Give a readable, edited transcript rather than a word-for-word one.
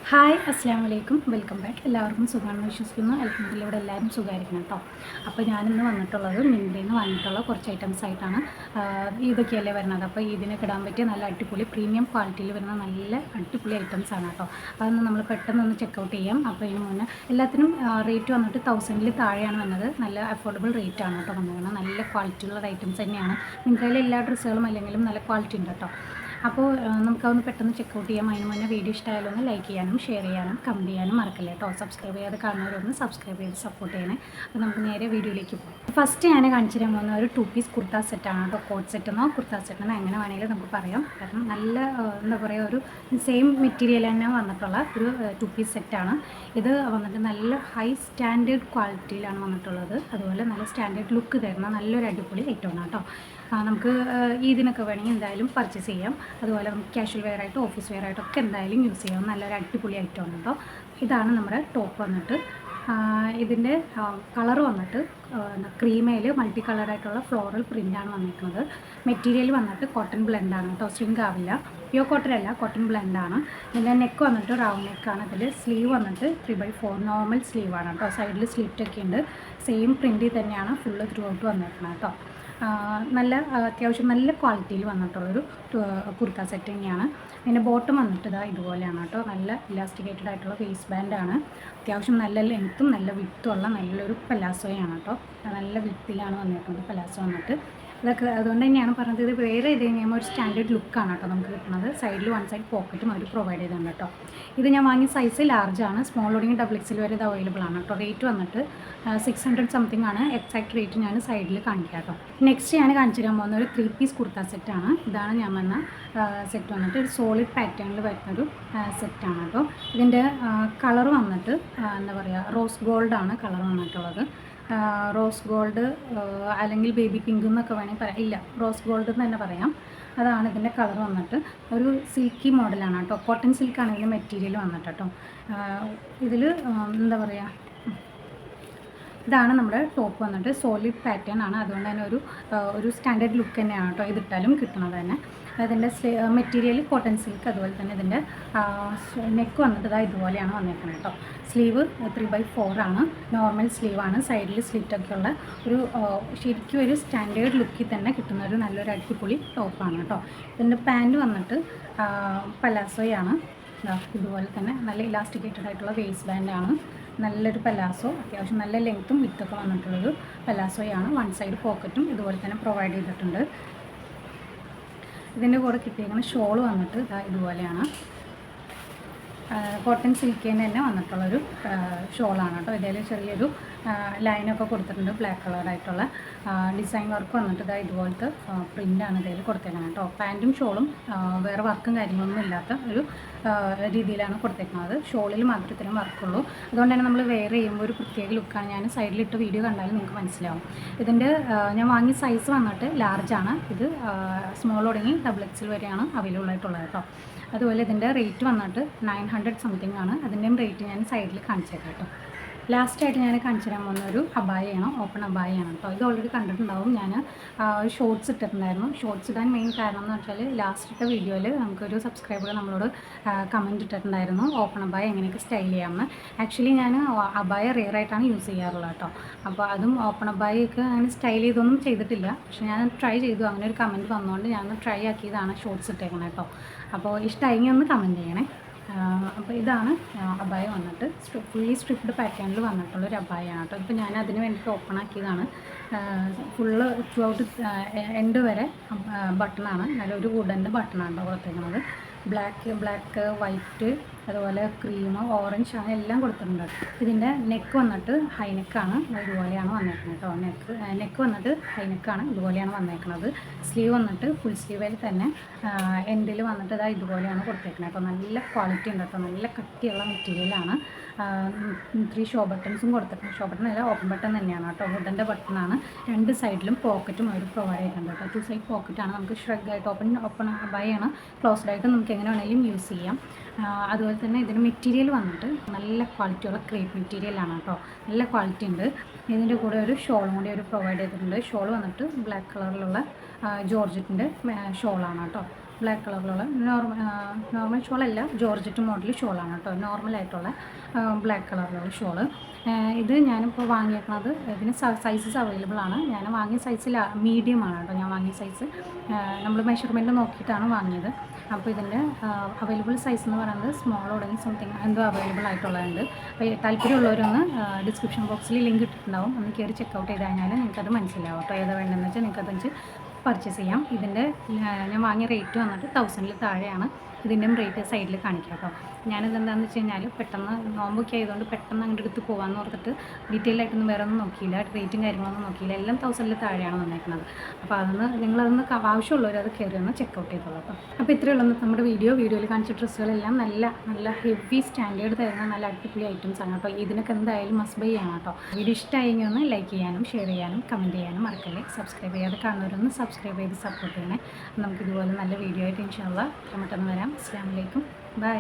Hi അസ്സാം വലൈക്കും welcome back. എല്ലാവർക്കും സുഖമാണെന്ന് വിശ്വസിക്കുന്നു. അൽഹംദുലില്ലാ ഇവിടെ എല്ലാവരും സുഖമായിരിക്കണം കേട്ടോ. അപ്പോൾ ഞാനിന്ന് വന്നിട്ടുള്ളത് മിന്ത്രയിൽ നിന്ന് വാങ്ങിയിട്ടുള്ള കുറച്ച് ഐറ്റംസ് ആയിട്ടാണ്. ഇതൊക്കെയല്ലേ വരുന്നത്. അപ്പോൾ ഇതിനൊക്കെ ഇടാൻ പറ്റിയ നല്ല അടിപൊളി പ്രീമിയം ക്വാളിറ്റിയിൽ വരുന്ന നല്ല അടിപൊളി ഐറ്റംസ് ആണ് കേട്ടോ. അതൊന്ന് നമ്മൾ പെട്ടെന്ന് ചെക്കൗട്ട് ചെയ്യാം. അപ്പോൾ ഇതിന് മുന്നേ എല്ലാത്തിനും റേറ്റ് വന്നിട്ട് 1000 താഴെയാണ് വന്നത്. നല്ല അഫോർഡബിൾ റേറ്റ് ആണ് കേട്ടോ വന്നത്. നല്ല ക്വാളിറ്റിയുള്ള ഐറ്റംസ് തന്നെയാണ്. മിന്ത്രയിലെ എല്ലാ ഡ്രസ്സുകളും അല്ലെങ്കിലും നല്ല ക്വാളിറ്റി ഉണ്ട് കേട്ടോ. അപ്പോൾ നമുക്കതൊന്ന് പെട്ടെന്ന് ചെക്കൗട്ട് ചെയ്യാം. അതിന് മുന്നേ വീഡിയോ ഇഷ്ടമായാലും ഒന്ന് ലൈക്ക് ചെയ്യാനും ഷെയർ ചെയ്യാനും കമൻറ്റ് ചെയ്യാനും മറക്കില്ല കേട്ടോ. സബ്സ്ക്രൈബ് ചെയ്യാതെ കാണുന്നവരൊന്ന് സബ്സ്ക്രൈബ് ചെയ്ത് സപ്പോർട്ട് ചെയ്യണേ. അപ്പോൾ നമുക്ക് നേരെ വീഡിയോയിലേക്ക് പോകും. ഫസ്റ്റ് ഞാൻ കാണിച്ചു തരാൻ പോകുന്ന ഒരു 2 പീസ് കുർത്ത സെറ്റാണ് കേട്ടോ. കോട്ട് സെറ്റെന്നോ കുർത്ത സെറ്റെന്നോ എങ്ങനെ വേണമെങ്കിലും നമുക്ക് പറയാം. കാരണം നല്ല എന്താ പറയുക, ഒരു സെയിം മെറ്റീരിയൽ തന്നെ വന്നിട്ടുള്ള ഒരു 2 പീസ് സെറ്റാണ്. ഇത് വന്നിട്ട് നല്ല ഹൈ സ്റ്റാൻഡേർഡ് ക്വാളിറ്റിയിലാണ് വന്നിട്ടുള്ളത്. അതുപോലെ നല്ല സ്റ്റാൻഡേർഡ് ലുക്ക് തരുന്ന നല്ലൊരു അടിപൊളി ഐറ്റമാണ് കേട്ടോ. നമുക്ക് ഇതിനൊക്കെ വേണമെങ്കിൽ എന്തായാലും പർച്ചേസ് ചെയ്യാം. അതുപോലെ നമുക്ക് ക്യാഷ്വൽ വെയർ ആയിട്ട് ഓഫീസ് വെയർ ആയിട്ടൊക്കെ എന്തായാലും യൂസ് ചെയ്യാം. നല്ലൊരു അടിപൊളി ഐറ്റമാണ് കേട്ടോ. ഇതാണ് നമ്മുടെ ടോപ്പ് വന്നിട്ട്. ഇതിൻ്റെ കളർ വന്നിട്ട് ക്രീമയിൽ മൾട്ടി കളറായിട്ടുള്ള ഫ്ലോറൽ പ്രിൻ്റാണ് വന്നിരിക്കുന്നത്. മെറ്റീരിയൽ വന്നിട്ട് കോട്ടൺ ബ്ലെൻഡാണ് കേട്ടോ. സ്ട്രിങ് ആവില്ല. പ്യൂർ കോട്ടൺ അല്ല, കോട്ടൺ ബ്ലെൻഡാണ്. ഇതിൻ്റെ നെക്ക് വന്നിട്ട് റൗണ്ട് നെക്കാണ്. ഇതിൽ സ്ലീവ് വന്നിട്ട് 3/4 നോർമൽ സ്ലീവാണ് കേട്ടോ. സൈഡിൽ സ്ലിറ്റൊക്കെ ഉണ്ട്. സെയിം പ്രിൻറ്റിൽ തന്നെയാണ് ഫുള്ള് ത്രൂ ഔട്ട് വന്നിരിക്കുന്നത് കേട്ടോ. നല്ല അത്യാവശ്യം നല്ല ക്വാളിറ്റിയിൽ വന്നിട്ടുള്ളൊരു കുർത്ത സെറ്റ് തന്നെയാണ്. പിന്നെ ബോട്ടം വന്നിട്ട് ഇതുപോലെയാണ് കേട്ടോ. നല്ല ഇലാസ്റ്റിക്കേറ്റഡ് ആയിട്ടുള്ള വേസ്റ്റ് ബാൻഡാണ്. അത്യാവശ്യം നല്ല ലെങ്ത്തും നല്ല വിത്തും ഉള്ള നല്ലൊരു പലാസോയാണ് കേട്ടോ. നല്ല വിത്തിലാണ് വന്നിരിക്കുന്നത് പലാസോ വന്നിട്ട്. ഇതൊക്കെ അതുകൊണ്ട് തന്നെയാണ് പറഞ്ഞത്, ഇത് വേറെ ഇത് കഴിയുമ്പോൾ ഒരു സ്റ്റാൻഡേർഡ് ലുക്കാണ് കേട്ടോ നമുക്ക് കിട്ടുന്നത്. സൈഡിൽ 1 സൈഡ് പോക്കറ്റും അവർ പ്രൊവൈഡ് ചെയ്തിട്ടുണ്ട് കേട്ടോ. ഇത് ഞാൻ വാങ്ങിയ സൈസ് ലാർജാണ്. സ്മോൾ തുടങ്ങി XXL വരെ ഇത് അവൈലബിൾ ആണ് കേട്ടോ. റേറ്റ് വന്നിട്ട് 600 സംതിങ് ആണ്. എക്സാക്ട് റേറ്റ് ഞാൻ സൈഡിൽ കാണിക്കാം കേട്ടോ. നെക്സ്റ്റ് ഞാൻ കാണിച്ചു തരാൻ പോകുന്ന ഒരു 3 പീസ് കുർത്ത സെറ്റാണ്. ഇതാണ് ഞാൻ വന്ന സെറ്റ് വന്നിട്ട് ഒരു സോളിഡ് പാറ്റേണിൽ വരുന്നൊരു സെറ്റാണ് കേട്ടോ. ഇതിൻ്റെ കളർ വന്നിട്ട് എന്താ പറയുക, റോസ് ഗോൾഡാണ് കളർ വന്നിട്ടുള്ളത്. റോസ് ഗോൾഡ് അല്ലെങ്കിൽ ബേബി പിങ്ക് എന്നൊക്കെ വേണമെങ്കിൽ പറയാം. ഇല്ല, റോസ് ഗോൾഡ് എന്ന് തന്നെ പറയാം. അതാണ് ഇതിൻ്റെ കളർ വന്നിട്ട്. ഒരു സിൽക്കി മോഡലാണ് കേട്ടോ. കോട്ടൺ സിൽക്കാണ് ഇതിൻ്റെ മെറ്റീരിയൽ വന്നിട്ട് കേട്ടോ. ഇതിൽ എന്താ പറയുക, ഇതാണ് നമ്മുടെ ടോപ്പ് വന്നിട്ട്. സോളിഡ് പാറ്റേൺ ആണ്. അതുകൊണ്ട് തന്നെ ഒരു സ്റ്റാൻഡേർഡ് ലുക്ക് തന്നെയാണ് കേട്ടോ ഇതിട്ടാലും കിട്ടുന്നത് തന്നെ. അതിൻ്റെ മെറ്റീരിയൽ കോട്ടൺ സിൽക്ക്. അതുപോലെ തന്നെ ഇതിൻ്റെ നെക്ക് വന്നിട്ട് ഇതുപോലെയാണ് വന്നിരിക്കുന്നത് കേട്ടോ. സ്ലീവ് 3/4 ആണ്. നോർമൽ സ്ലീവാണ്. സൈഡിൽ സ്ലിറ്റൊക്കെ ഉള്ള ഒരു ശരിക്കും ഒരു സ്റ്റാൻഡേർഡ് ലുക്കിൽ തന്നെ കിട്ടുന്ന ഒരു നല്ലൊരു അടിപൊളി ടോപ്പാണ് കേട്ടോ. ഇതിൻ്റെ പാൻറ്റ് വന്നിട്ട് പലാസോയാണ്. ഇതുപോലെ തന്നെ നല്ല ഇലാസ്റ്റിക്കേറ്റഡ് ആയിട്ടുള്ള വേസ്റ്റ് ബാൻഡാണ്. നല്ലൊരു പലാസോ, അത്യാവശ്യം നല്ല ലെങ്ത്തും വിത്തൊക്കെ വന്നിട്ടുള്ളൊരു പലാസോയാണ്. 1 സൈഡ് പോക്കറ്റും ഇതുപോലെ തന്നെ പ്രൊവൈഡ് ചെയ്തിട്ടുണ്ട്. ഇതിൻ്റെ കൂടെ കിട്ടിയിരിക്കുന്ന ഷോൾ വന്നിട്ട് ഇതുപോലെയാണ്. കോട്ടൺ സിൽക്കിൻ്റെ തന്നെ വന്നിട്ടുള്ളൊരു ഷോളാണ് കേട്ടോ. ഇതിൽ ചെറിയൊരു ലൈനൊക്കെ കൊടുത്തിട്ടുണ്ട്. ബ്ലാക്ക് കളറായിട്ടുള്ള ഡിസൈൻ വർക്ക് വന്നിട്ട് ഇതുപോലത്തെ പ്രിൻ്റാണ് ഇതിൽ കൊടുത്തേക്കുന്നത് കേട്ടോ. പാൻറ്റും ഷോളും വേറെ വർക്കും കാര്യങ്ങളൊന്നും ഇല്ലാത്ത ഒരു രീതിയിലാണ് കൊടുത്തേക്കുന്നത്. ഷോളിൽ മാത്രമേ ഇത്രയും വർക്കുള്ളൂ. അതുകൊണ്ട് തന്നെ നമ്മൾ വെയർ ചെയ്യുമ്പോൾ ഒരു പ്രത്യേക ലുക്കാണ്. ഞാൻ സൈഡിലിട്ട് വീഡിയോ കണ്ടാലും നിങ്ങൾക്ക് മനസ്സിലാവും. ഇതിൻ്റെ ഞാൻ വാങ്ങിയ സൈസ് വന്നിട്ട് ലാർജാണ്. ഇത് സ്മോൾ തുടങ്ങി XXL വരെയാണ് അവൈലബിൾ ആയിട്ടുള്ളത് കേട്ടോ. അതുപോലെ ഇതിൻ്റെ റേറ്റ് വന്നിട്ട് 900 സംതിങ് ആണ്. അതിൻ്റെയും റേറ്റ് ഞാൻ സൈഡിൽ കാണിച്ചേക്കാം കേട്ടോ. ലാസ്റ്റായിട്ട് ഞാൻ കാണിച്ചു തരാൻ പോകുന്ന ഒരു അബായയാണ്. ഓപ്പൺ അബായയാണ് കേട്ടോ. ഇത് ഓൾറെഡി കണ്ടിട്ടുണ്ടാവും. ഞാൻ ഷോർട്സ് ഇട്ടിട്ടുണ്ടായിരുന്നു. ഷോർട്സ് ഇടാൻ മെയിൻ കാരണം എന്ന് വെച്ചാൽ ലാസ്റ്റത്തെ വീഡിയോയിൽ നമുക്കൊരു സബ്സ്ക്രൈബർ നമ്മളോട് കമൻറ്റ് ഇട്ടിട്ടുണ്ടായിരുന്നു ഓപ്പൺ അബായ എങ്ങനെയൊക്കെ സ്റ്റൈൽ ചെയ്യാമെന്ന്. ആക്ച്വലി ഞാൻ അബായ റെയറായിട്ടാണ് യൂസ് ചെയ്യാറുള്ളത് കേട്ടോ. അപ്പോൾ അതും ഓപ്പൺ അബായൊക്കെ അങ്ങനെ സ്റ്റൈൽ ചെയ്തൊന്നും ചെയ്തിട്ടില്ല. പക്ഷേ ഞാൻ ട്രൈ ചെയ്തു. അങ്ങനെ ഒരു കമൻറ്റ് വന്നുകൊണ്ട് ഞാൻ ട്രൈ ആക്കിയതാണ് ഷോർട്സ് ഇട്ടേക്കുന്നത് കേട്ടോ. അപ്പോൾ ഇഷ്ടമായെങ്കിൽ ഒന്ന് കമൻറ്റ് ചെയ്യണേ. അപ്പോൾ ഇതാണ് അബായ വന്നിട്ട്. ഫുള്ളി സ്ട്രിപ്ഡ് പാറ്റേണിൽ വന്നിട്ടുള്ളൊരു അബായാണ് കേട്ടോ. ഇപ്പോൾ ഞാൻ അതിന് വേണ്ടിയിട്ട് ഓപ്പൺ ആക്കിയതാണ്. ഫുള്ള് ത്രൂ ഔട്ട് എൻഡ് വരെ ബട്ടണാണ്. നല്ലൊരു വുഡൻ്റെ ബട്ടണാണ് കൊടുത്തേക്കുന്നത്. ബ്ലാക്ക് വൈറ്റ് അതുപോലെ ക്രീം ഓറഞ്ച് അങ്ങനെ എല്ലാം കൊടുത്തിട്ടുണ്ട്. ഇതിൻ്റെ നെക്ക് വന്നിട്ട് ഹൈ നെക്കാണ്. ഇതുപോലെയാണ് വന്നേക്കുന്നത് കേട്ടോ. നെക്ക് വന്നിട്ട് ഹൈ നെക്കാണ്. ഇതുപോലെയാണ് വന്നേക്കുന്നത്. സ്ലീവ് വന്നിട്ട് ഫുൾ സ്ലീവിൽ തന്നെ എൻഡിൽ വന്നിട്ട് ഇതുപോലെയാണ് കൊടുത്തേക്കുന്നത് കേട്ടോ. നല്ല ക്വാളിറ്റി ഉണ്ട് കേട്ടോ. നല്ല കട്ടിയുള്ള മെറ്റീരിയലാണ്. 3 ഷോ ബട്ടൺസും കൊടുത്തിട്ടുണ്ട്. ഷോ ബട്ടൺ അല്ല, ഓപ്പൺ ബട്ടൺ തന്നെയാണ് കേട്ടോ. വുഡൻ്റെ ബട്ടണാണ്. 2 സൈഡിലും പോക്കറ്റും അവർ പ്രൊവൈഡ് ചെയ്തിട്ടുണ്ട് കേട്ടോ. 2 സൈഡ് പോക്കറ്റാണ്. നമുക്ക് ഷ്രഗായിട്ട് ഓപ്പൺ അബായാണ്. ക്ലോസ്ഡ് ആയിട്ട് നമുക്ക് എങ്ങനെ വേണമെങ്കിലും യൂസ് ചെയ്യാം. അതുപോലെ തന്നെ ഇതിന് മെറ്റീരിയൽ വന്നിട്ട് നല്ല ക്വാളിറ്റിയുള്ള ക്രേപ്പ് മെറ്റീരിയലാണ് കേട്ടോ. നല്ല ക്വാളിറ്റി ഉണ്ട്. ഇതിൻ്റെ കൂടെ ഒരു ഷോളും കൂടി അവർ പ്രൊവൈഡ് ചെയ്തിട്ടുണ്ട്. ഷോൾ വന്നിട്ട് ബ്ലാക്ക് കളറിലുള്ള ജോർജറ്റിൻ്റെ ഷോളാണ് കേട്ടോ. ബ്ലാക്ക് കളറിലുള്ള നോർമൽ ഷോളല്ല, ജോർജറ്റ് മോഡൽ ഷോളാണ് കേട്ടോ, നോർമലായിട്ടുള്ള ബ്ലാക്ക് കളറിലുള്ള ഷോള്. ഇത് ഞാനിപ്പോൾ വാങ്ങിയേക്കുന്നത്, ഇതിന് സൈസസ് അവൈലബിൾ ആണ്. ഞാൻ വാങ്ങിയ സൈസിൽ മീഡിയം ആണ് കേട്ടോ ഞാൻ വാങ്ങിയ സൈസ്. നമ്മൾ മെഷർമെൻറ്റ് നോക്കിയിട്ടാണ് വാങ്ങിയത്. അപ്പോൾ ഇതിൻ്റെ അവൈലബിൾ സൈസ് എന്ന് പറയുന്നത് സ്മോൾ തുടങ്ങി സംതിങ് എന്തോ അവൈലബിൾ ആയിട്ടുള്ളതുണ്ട്. അപ്പോൾ താല്പര്യമുള്ളവരൊന്ന് ഡിസ്ക്രിപ്ഷൻ ബോക്സിൽ ലിങ്ക് ഇട്ടിട്ടുണ്ടാവും, ഒന്ന് കയറി ചെക്കൗട്ട് ചെയ്ത് കഴിഞ്ഞാൽ നിങ്ങൾക്കത് മനസ്സിലാവും കേട്ടോ. ഏതാ വേണ്ടതെന്ന് വെച്ചാൽ നിങ്ങൾക്കത് വെച്ച് പർച്ചേസ് ചെയ്യാം. ഇതിൻ്റെ ഞാൻ വാങ്ങിയ റേറ്റ് വന്നിട്ട് 1000-ൽ താഴെയാണ്. ഇതിൻ്റെയും റേറ്റ് സൈഡിൽ കാണിക്കാം കേട്ടോ. ഞാനിതെന്താണെന്ന് വെച്ച് കഴിഞ്ഞാൽ പെട്ടെന്ന് നോമ്പൊക്കെ ആയതുകൊണ്ട് പെട്ടെന്ന് അങ്ങോട്ട് എടുത്ത് പോകാമെന്ന് ഓർത്തിട്ട് ഡീറ്റെയിൽ ആയിട്ടൊന്നും വേറെ ഒന്നും നോക്കിയില്ല, റേറ്റും കാര്യങ്ങളൊന്നും നോക്കിയില്ല. എല്ലാം 1000-ൽ താഴെയാണ് വന്നേക്കുന്നത്. അപ്പോൾ നിങ്ങളതൊന്ന് ആവശ്യമുള്ളവർ അത് കയറി ഒന്ന് ചെക്കൗട്ട് ചെയ്തോളൂ കേട്ടോ. അപ്പോൾ ഇത്രയേ ഉള്ളൂ നമ്മുടെ വീഡിയോയിൽ കാണിച്ച ഡ്രസ്സുകളെല്ലാം നല്ല ഹെവി സ്റ്റാൻഡേർഡ് തരുന്ന നല്ല അടിപൊളി ഐറ്റംസ് ആണ് കേട്ടോ. ഇതിനൊക്കെ എന്തായാലും മസ്റ്റ് ബൈ ചെയ്യണം കേട്ടോ. വീഡിയോ ഇഷ്ടമായെങ്കിൽ ഒന്ന് ലൈക്ക് ചെയ്യാനും ഷെയർ ചെയ്യാനും കമൻറ്റ് ചെയ്യാനും മറക്കല്ലേ. സബ്സ്ക്രൈബ് ചെയ്യാതെ കാണുന്നവരൊന്ന് സബ്സ്ക്രൈബ് ചെയ്ത് സപ്പോർട്ട് ചെയ്യണേ. നമുക്കിതുപോലെ നല്ല വീഡിയോ ആയിട്ട് ഇൻഷാ അല്ലാഹ് മറ്റൊന്ന് വരാം. അസ്സലാമു അലൈക്കും, ബൈ.